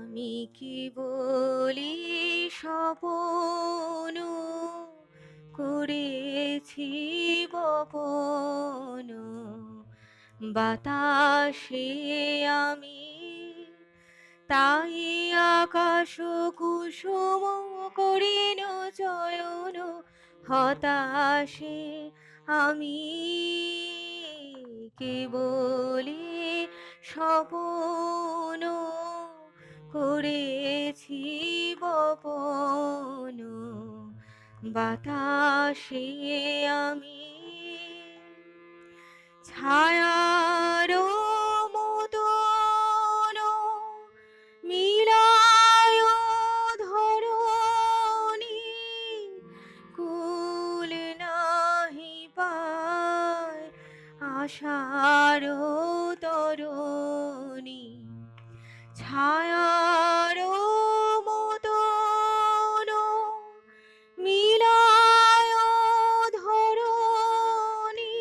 আমি কি বলি স্বপন করেছি বপন বাতাসে আমি, তাই আকাশ কুসুম করিন চয়ন হতাশে আমি কেবলি স্বপন করেছি বপন বাতাসে আমি, ছায়ার মতন মিলায় ধরণী, কুল নাহি পায় আশার তরণী, ছায়ার মতন মিলায় ধরণী,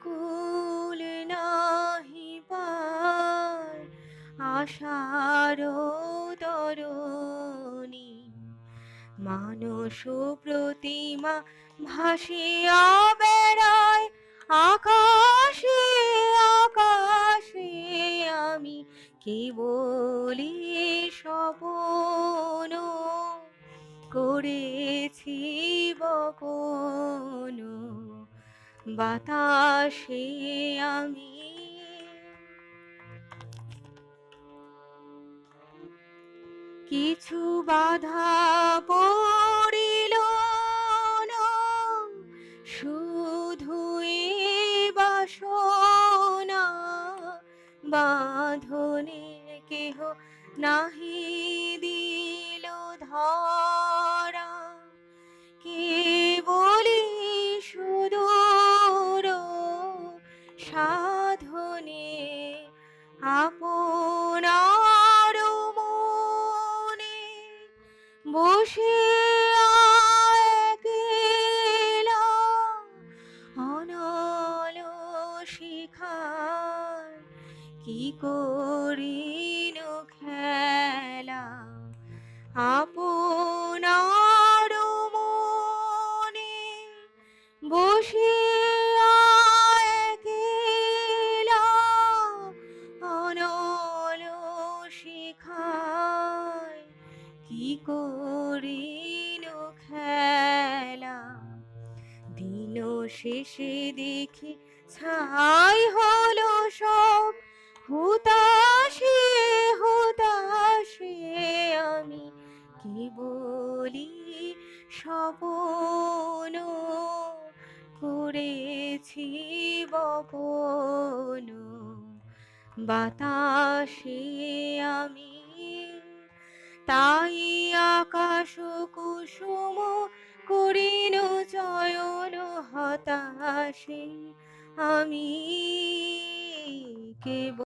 কুল নাহি পায় আশার তরণী, মানস প্রতিমা ভাসিয়া বেড়ায় আকাশে আকাশে আমি কেবলি স্বপন করেছি বপন বাতাসে আমি। কিছু বাধা পড়িল না, শুধু এ বাসনা, বাঁধনে কেহ নাহি দিল ধরা, কেবলি সুদূর সাধনে আপনার মনে বসিয়া একলা অনল শিখায় কি করিন খেলা, আপনার মনে বসিয়া একলা অনল শিখায় কি করিন খেলা, দিন শেষে দেখি ছাই হলো সব, হুতাশে হুতাশে আমি কেবলি স্বপন করেছি বপন বাতাসে আমি, তাই আকাশ কুসুম করিন চয়ন হতাশে আমি কেবল